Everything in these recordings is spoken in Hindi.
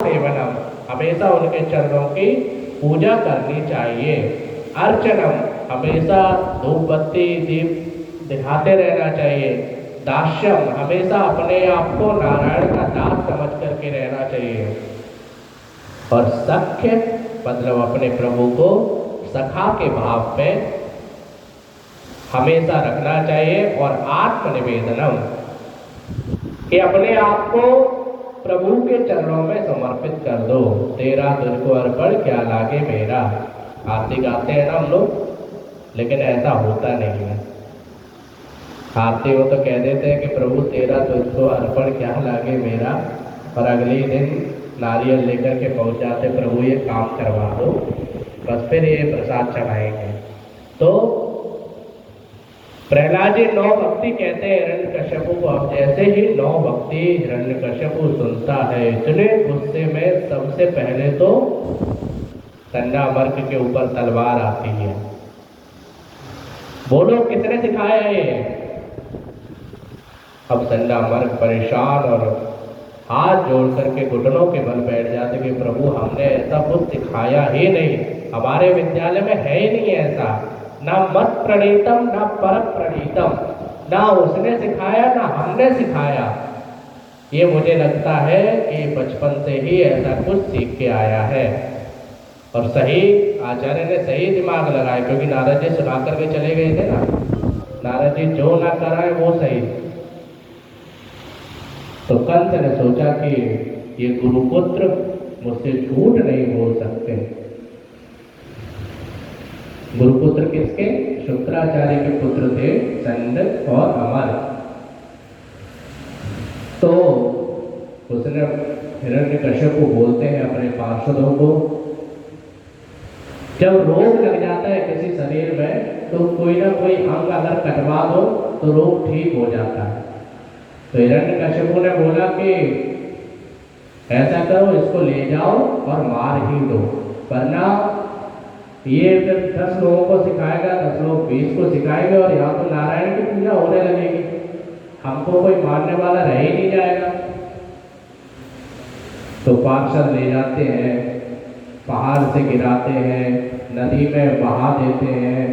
सेवनम, हमेशा उनके चरणों की पूजा करनी चाहिए। अर्चनम, हमेशा धूप बत्ती दीप दिखाते रहना चाहिए। दास्यम, हमेशा अपने आप को नारायण का दास समझ करके रहना चाहिए। और सख्य मतलब अपने प्रभु को सखा के भाव में हमेशा रखना चाहिए। और आत्मनिवेदनम, कि अपने आप को प्रभु के चरणों में समर्पित कर दो। तेरा तुझको अर्पण क्या लागे मेरा, आरती गाते हैं ना हम लोग, लेकिन ऐसा होता नहीं है। आरती वो तो कह देते हैं कि प्रभु तेरा तुझको अर्पण क्या लागे मेरा, और अगले दिन नारियल लेकर के पहुंच जाते, प्रभु ये काम करवा दो, बस फिर ये प्रसाद चढ़ाएंगे। तो प्रहलाद जी 9 भक्ति कहते हैं हिरण्यकश्यपु को। अब जैसे ही 9 भक्ति हिरण्यकश्यपु सुनता है, इतने गुस्से में सबसे पहले तो चंडामर्क के ऊपर तलवार आती है। बोलो किसने सिखाया ये? अब चंडामर्क परेशान और हाथ जोड़ करके घुटनों के बल बैठ जाते कि प्रभु हमने ऐसा कुछ सिखाया ही नहीं, हमारे विद्यालय में है ही नहीं ऐसा, ना मत प्रणीतम ना पर प्रणीतम, ना उसने सिखाया ना हमने सिखाया। ये मुझे लगता है कि बचपन से ही ऐसा कुछ सीख के आया है। और सही आचार्य ने सही दिमाग लगाया, क्योंकि नारद जी सुना करके चले गए थे ना, नारद जी जो ना कराए वो सही। तो कंस ने सोचा कि ये गुरुपुत्र मुझसे झूठ नहीं बोल सकते। गुरुपुत्र किसके? शुक्राचार्य के पुत्र थे चंड और अमर। तो उसने हिरण्यकश्यप को बोलते हैं अपने पार्षदों को, जब रोग लग जाता है किसी शरीर में तो कोई ना कोई अंग अगर कटवा दो तो रोग ठीक हो जाता है। तो हिरण्यकश्यप ने बोला कि ऐसा करो, इसको ले जाओ और मार ही दो, वरना ये फिर 10 लोगों को सिखाएगा, 10 लोग 20 को सिखाएंगे और यहाँ तो नारायण की पूजा होने लगेगी, हमको कोई मारने वाला रह ही नहीं जाएगा। तो पार्षद ले जाते हैं, पहाड़ से गिराते हैं, नदी में बहा देते हैं,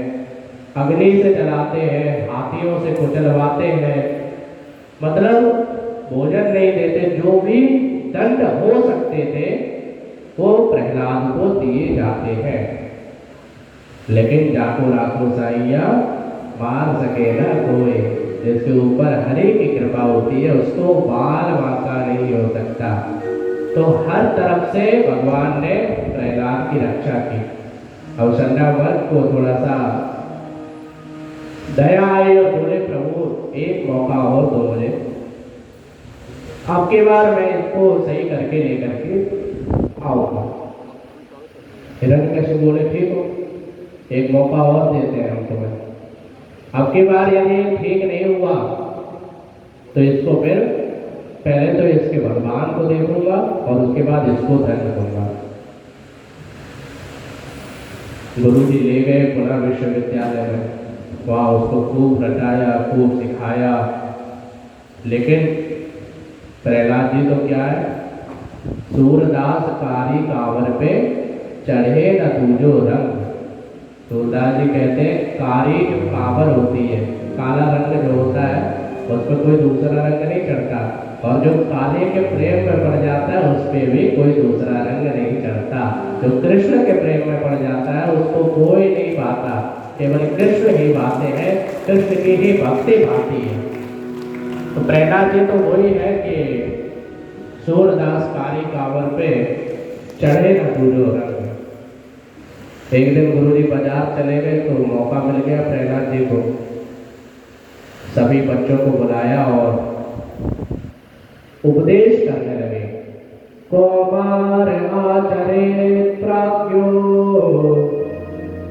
अग्नि से जलाते हैं, हाथियों से कुचलवाते हैं, मतलब भोजन नहीं देते। जो भी दंड हो सकते थे वो प्रहलाद को दिए जाते हैं। लेकिन जाको राखो साइया मार सके ना कोई, जिसके ऊपर हरि की कृपा होती है उसको बाल बांका नहीं हो सकता। तो हर तरफ से भगवान ने प्रहलाद की रक्षा की। अब चंडामर्क को थोड़ा सा दया आई और बोले प्रभु एक मौका और दो मुझे, आपके बार मैं इसको सही करके लेकर के आऊंगा। हिरण्यकश्यप बोले ठीक हो, एक मौका और देते हैं हम तुम्हें। अब की बार यदि ठीक नहीं हुआ तो इसको फिर पहले तो इसके भगवान को देखूंगा और उसके बाद इसको दंड दूंगा। गुरु जी ले गए पुनः विश्वविद्यालय में, वहाँ उसको खूब रटाया, खूब सिखाया। लेकिन प्रहलाद जी तो क्या है, सूरदास कारी कांवर पे चढ़े न दूजो रंग। सूरदास जी कहते हैं कारी जो कांवर होती है, काला रंग जो होता है उस पर कोई दूसरा रंग नहीं चढ़ता, और जो काले के प्रेम में पड़ जाता है उस पर भी कोई दूसरा रंग नहीं चढ़ता। जो कृष्ण के प्रेम में पड़ जाता है उसको कोई नहीं भाता, केवल कृष्ण ही भाते हैं, कृष्ण की ही भक्ति भाती है। तो प्रहलाद जी तो वही है कि सूरदास कारी कांवर पे चढ़े न दूजो रंग। एक दिन गुरु जी बाजार चले गए तो मौका मिल गया प्रहलाद जी को, सभी बच्चों को बुलाया और उपदेश करने लगे। कौमार आचरेत प्राज्ञो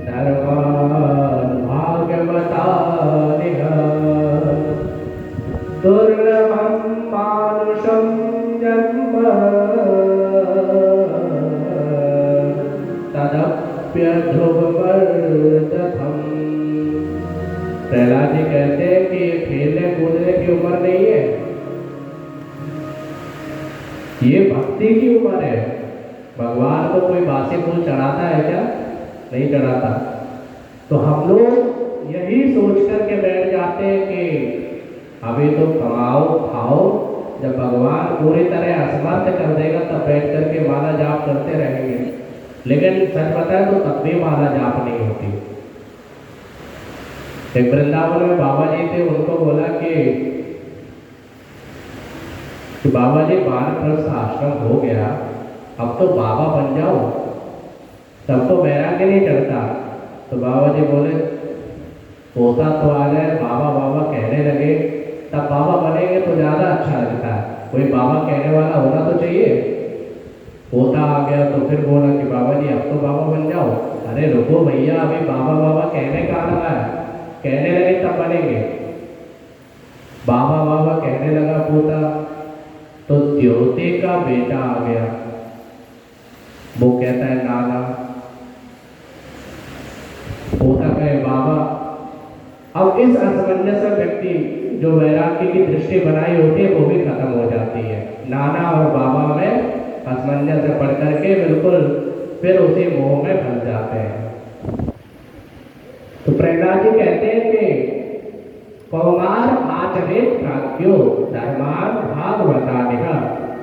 धर्मान भाग्यवतानिह, दुर्लभं मानुषं जन्म तदप्यध्रुववर्धथम्। प्रहलाद जी कहते हैं कि ये खेलने कूदने की उम्र नहीं है, ये भक्ति भक्ति की उम्र है। भगवान को कोई बासी फूल चढ़ाता है क्या? नहीं चढ़ाता। तो हम लोग यही सोच करके बैठ जाते हैं कि अभी तो कमाओ खाओ, जब भगवान पूरी तरह असमर्थ कर देगा तब बैठ करके माला जाप करते रहेंगे। लेकिन सच बताए तो तब भी माला जाप नहीं होती। एक वृंदावन में बाबा जी थे, उनको बोला कि बाबा जी वानप्रस्थ आश्रम हो गया, अब तो बाबा बन जाओ, तब तो वैराग्य नहीं चढ़ता। तो बाबा जी बोले पोता तो आ जाए, बाबा बाबा कहने लगे, तब बाबा बनेंगे तो ज़्यादा अच्छा लगता है। कोई बाबा कहने वाला होना तो चाहिए। पोता आ गया तो फिर बोला कि बाबा जी अब तो बाबा बन जाओ। अरे रुको भैया, अभी बाबा बाबा कहने कहाँ लगा है, कहने लगे तब बनेंगे। बाबा बाबा कहने लगा पोता, तो द्योते का बेटा आ गया, वो कहता है नाना। पोता कहे बाबा। अब इस असमंजस में व्यक्ति जो वैराग्य की दृष्टि बनाई होती है वो भी खत्म हो जाती है। नाना और बाबा में असमंजस पढ़ करके बिल्कुल फिर उसी मोह में फंस जाते हैं। तो प्रहलाद जी कहते हैं कि कौमार आचरित प्राज्ञो धर्मान भागवतानिह,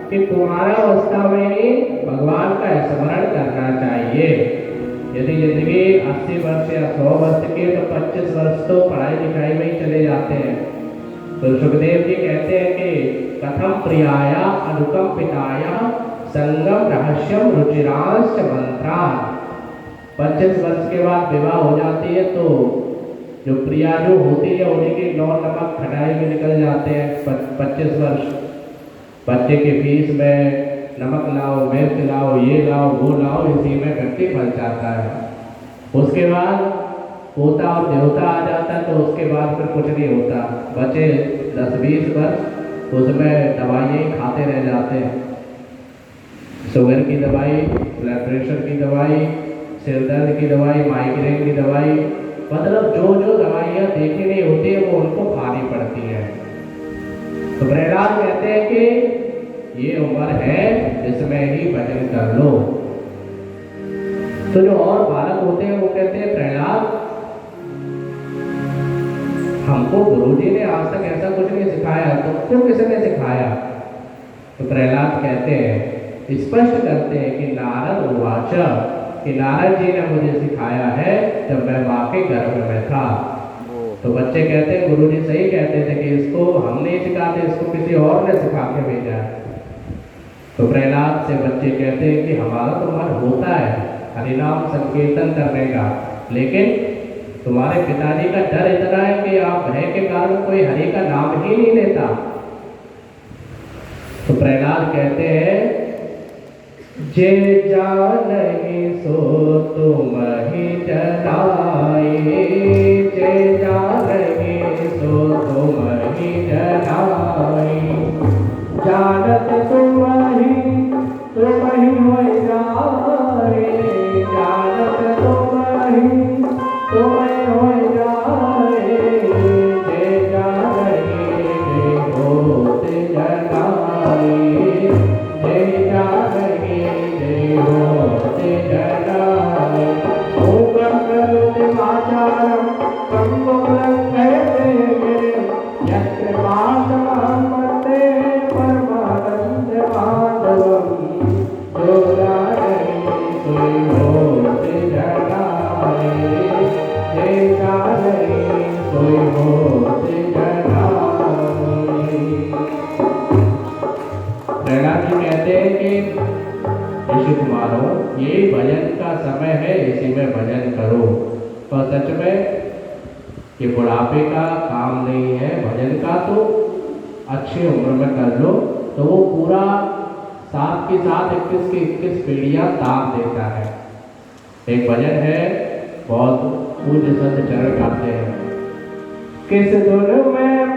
कि तुम्हारा अवस्था में ही भगवान का स्मरण करना चाहिए। यदि जिंदगी 80 वर्ष या 100 वर्ष की तो 25 वर्ष तो पढ़ाई लिखाई में ही चले जाते हैं। तो सुखदेव जी कहते हैं कि कथम प्रियाया अनुकंपिताया संगम रहस्यम रुचिरांश मंत्रान। 25 वर्ष के बाद विवाह हो जाती है तो जो प्रिया जो होती है उन्हीं की नौ नमक खटाई में निकल जाते हैं। 25 वर्ष बच्चे के फीस में नमक लाओ, मिर्च लाओ, ये लाओ, वो लाओ, इसी में व्यक्ति फंस जाता है। उसके बाद पोता और देवता आ जाता है तो उसके बाद फिर कुछ नहीं होता। बच्चे 10-20 वर्ष उसमें दवाइयाँ ही खाते रह जाते हैं। शुगर की दवाई, ब्लड प्रेशर की दवाई, सिर दर्द की दवाई, माइग्रेन की दवाई, मतलब जो जो दवाइयाँ देखी नहीं होती है वो उनको खानी पड़ती है। तो प्रहलाद कहते हैं कि ये उम्र है जिसमें ही भजन कर लो। तो जो और बालक होते हैं वो कहते हैं प्रहलाद, हमको गुरुजी ने आज तक ऐसा कुछ नहीं सिखाया, तुमको किसने सिखाया? तो प्रहलाद कहते हैं, स्पष्ट करते हैं कि नारद उवाच, कि नारद जी ने मुझे सिखाया है जब मैं माँ के गर्भ में था। तो बच्चे कहते हैं गुरुजी सही कहते थे कि इसको हम नहीं सिखाते, इसको किसी और ने सिखा के भेजा है। तो प्रहलाद से बच्चे कहते हैं कि हमारा तो मन होता है हरिनाम संकीर्तन करने का, लेकिन तुम्हारे पिताजी का डर इतना है कि आप भय के कारण कोई हरि का नाम ही नहीं लेता। तो प्रहलाद कहते हैं, जे जानहि सो तुम ही जनाए, जे जानहि सो तुम ही जनाए, जानत तुम ही हो जाए, जानत तुम ही हो जाए, जे जानहि जे होत जनाए, जे जानहि जे होत जनाए, ऊपर करुत आचारम संपूर्ण कहते यत्र पासम पते परमानंद माधवम, जो जानहि सोई होत जनाए, जे जानहि सोई होत जनाए। प्रहलाद जी कहते हैं कि ऋषि कुमारों, ये भजन का समय है, इसी में भजन करो। और सच में ये बुढ़ापे का काम नहीं है भजन का, तो अच्छी उम्र में कर लो तो वो पूरा साथ के साथ 21 की 21 पीढ़ियाँ ताप देता है। एक भजन है, बहुत पूज्य संत चरण गाते हैं, किस धुन में